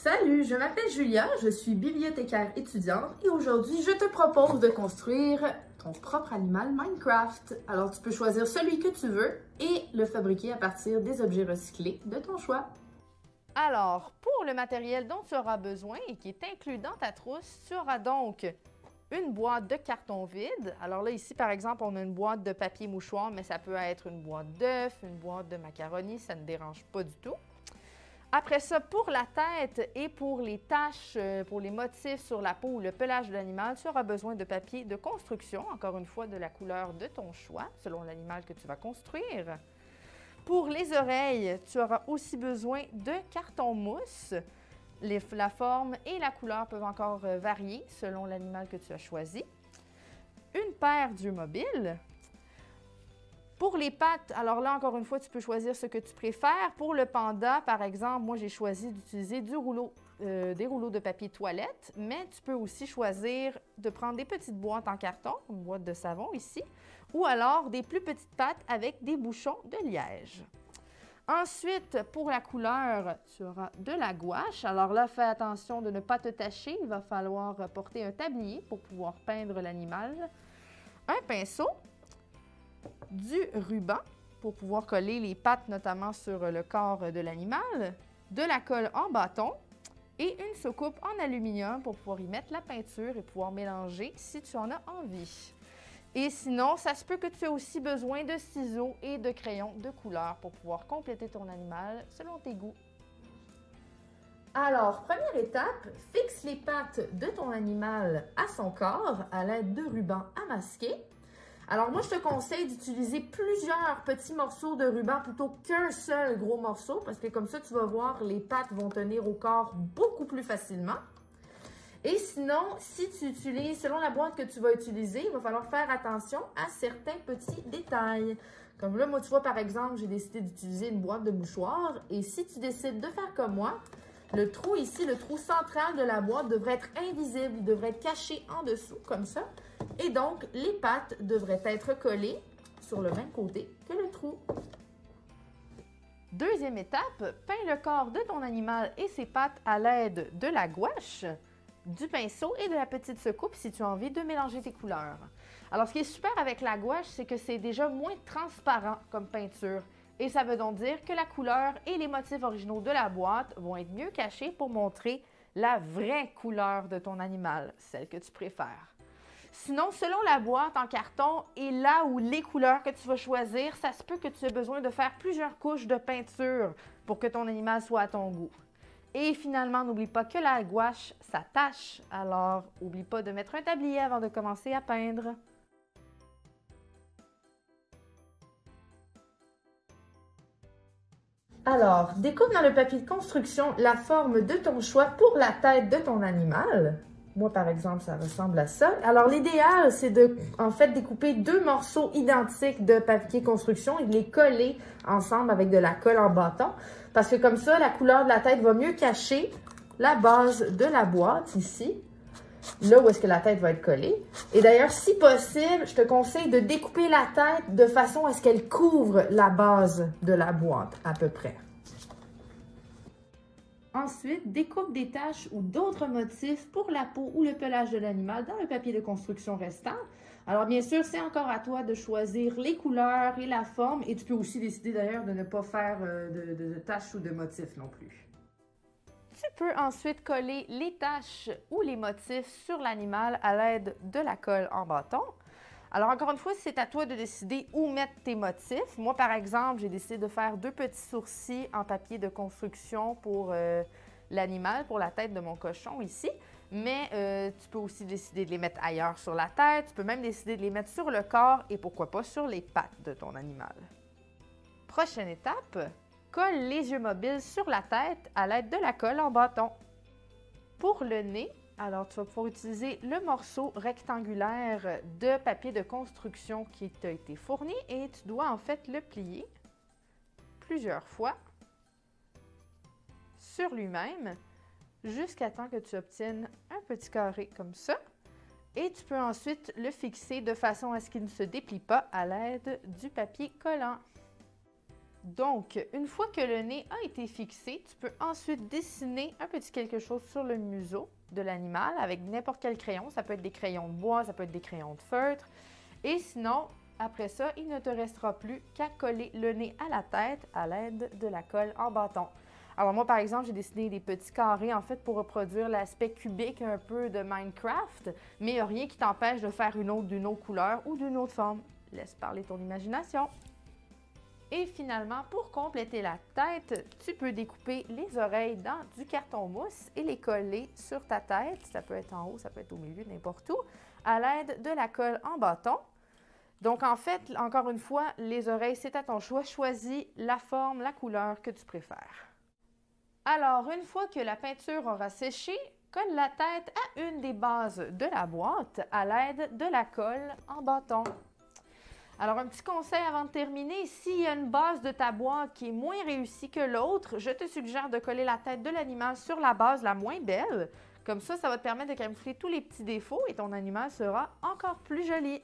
Salut, je m'appelle Julia, je suis bibliothécaire étudiante et aujourd'hui, je te propose de construire ton propre animal Minecraft. Alors, tu peux choisir celui que tu veux et le fabriquer à partir des objets recyclés de ton choix. Alors, pour le matériel dont tu auras besoin et qui est inclus dans ta trousse, tu auras donc une boîte de carton vide. Alors là, ici, par exemple, on a une boîte de papier mouchoir, mais ça peut être une boîte d'œufs, une boîte de macaroni, ça ne dérange pas du tout. Après ça, pour la tête et pour les taches, pour les motifs sur la peau ou le pelage de l'animal, tu auras besoin de papier de construction, encore une fois de la couleur de ton choix, selon l'animal que tu vas construire. Pour les oreilles, tu auras aussi besoin de carton mousse. La forme et la couleur peuvent encore varier selon l'animal que tu as choisi. Une paire d'yeux mobiles. Pour les pattes, alors là, encore une fois, tu peux choisir ce que tu préfères. Pour le panda, par exemple, moi, j'ai choisi d'utiliser des rouleaux de papier toilette, mais tu peux aussi choisir de prendre des petites boîtes en carton, une boîte de savon ici, ou alors des plus petites pattes avec des bouchons de liège. Ensuite, pour la couleur, tu auras de la gouache. Alors là, fais attention de ne pas te tacher. Il va falloir porter un tablier pour pouvoir peindre l'animal. Un pinceau, du ruban pour pouvoir coller les pattes, notamment sur le corps de l'animal, de la colle en bâton et une soucoupe en aluminium pour pouvoir y mettre la peinture et pouvoir mélanger si tu en as envie. Et sinon, ça se peut que tu aies aussi besoin de ciseaux et de crayons de couleur pour pouvoir compléter ton animal selon tes goûts. Alors, première étape, fixe les pattes de ton animal à son corps à l'aide de rubans à masquer. Alors moi, je te conseille d'utiliser plusieurs petits morceaux de ruban plutôt qu'un seul gros morceau parce que comme ça, tu vas voir, les pattes vont tenir au corps beaucoup plus facilement. Et sinon, si tu utilises, selon la boîte que tu vas utiliser, il va falloir faire attention à certains petits détails. Comme là, moi, tu vois, par exemple, j'ai décidé d'utiliser une boîte de mouchoirs. Et si tu décides de faire comme moi, le trou ici, le trou central de la boîte devrait être invisible, il devrait être caché en dessous, comme ça. Et donc, les pattes devraient être collées sur le même côté que le trou. Deuxième étape, peins le corps de ton animal et ses pattes à l'aide de la gouache, du pinceau et de la petite soucoupe si tu as envie de mélanger tes couleurs. Alors, ce qui est super avec la gouache, c'est que c'est déjà moins transparent comme peinture. Et ça veut donc dire que la couleur et les motifs originaux de la boîte vont être mieux cachés pour montrer la vraie couleur de ton animal, celle que tu préfères. Sinon, selon la boîte en carton et là où les couleurs que tu vas choisir, ça se peut que tu aies besoin de faire plusieurs couches de peinture pour que ton animal soit à ton goût. Et finalement, n'oublie pas que la gouache, ça tâche. Alors, n'oublie pas de mettre un tablier avant de commencer à peindre. Alors, découpe dans le papier de construction la forme de ton choix pour la tête de ton animal. Moi, par exemple, ça ressemble à ça. Alors, l'idéal, c'est de, en fait, découper deux morceaux identiques de papier construction et de les coller ensemble avec de la colle en bâton. Parce que comme ça, la couleur de la tête va mieux cacher la base de la boîte ici. Là où est-ce que la tête va être collée. Et d'ailleurs, si possible, je te conseille de découper la tête de façon à ce qu'elle couvre la base de la boîte, à peu près. Ensuite, découpe des taches ou d'autres motifs pour la peau ou le pelage de l'animal dans le papier de construction restant. Alors bien sûr, c'est encore à toi de choisir les couleurs et la forme et tu peux aussi décider d'ailleurs de ne pas faire de taches ou de motifs non plus. Tu peux ensuite coller les taches ou les motifs sur l'animal à l'aide de la colle en bâton. Alors encore une fois, c'est à toi de décider où mettre tes motifs. Moi, par exemple, j'ai décidé de faire deux petits sourcils en papier de construction pour l'animal, pour la tête de mon cochon ici. Mais tu peux aussi décider de les mettre ailleurs sur la tête. Tu peux même décider de les mettre sur le corps et pourquoi pas sur les pattes de ton animal. Prochaine étape, colle les yeux mobiles sur la tête à l'aide de la colle en bâton. Pour le nez, alors tu vas pouvoir utiliser le morceau rectangulaire de papier de construction qui t'a été fourni et tu dois en fait le plier plusieurs fois sur lui-même jusqu'à temps que tu obtiennes un petit carré comme ça. Et tu peux ensuite le fixer de façon à ce qu'il ne se déplie pas à l'aide du papier collant. Donc, une fois que le nez a été fixé, tu peux ensuite dessiner un petit quelque chose sur le museau de l'animal avec n'importe quel crayon. Ça peut être des crayons de bois, ça peut être des crayons de feutre. Et sinon, après ça, il ne te restera plus qu'à coller le nez à la tête à l'aide de la colle en bâton. Alors moi, par exemple, j'ai dessiné des petits carrés, en fait, pour reproduire l'aspect cubique un peu de Minecraft, mais il n'y a rien qui t'empêche de faire une autre d'une autre couleur ou d'une autre forme. Laisse parler ton imagination. Et finalement, pour compléter la tête, tu peux découper les oreilles dans du carton mousse et les coller sur ta tête. Ça peut être en haut, ça peut être au milieu, n'importe où, à l'aide de la colle en bâton. Donc en fait, encore une fois, les oreilles, c'est à ton choix. Choisis la forme, la couleur que tu préfères. Alors, une fois que la peinture aura séché, colle la tête à une des bases de la boîte à l'aide de la colle en bâton. Alors, un petit conseil avant de terminer, s'il y a une base de ta boîte qui est moins réussie que l'autre, je te suggère de coller la tête de l'animal sur la base la moins belle. Comme ça va te permettre de camoufler tous les petits défauts et ton animal sera encore plus joli.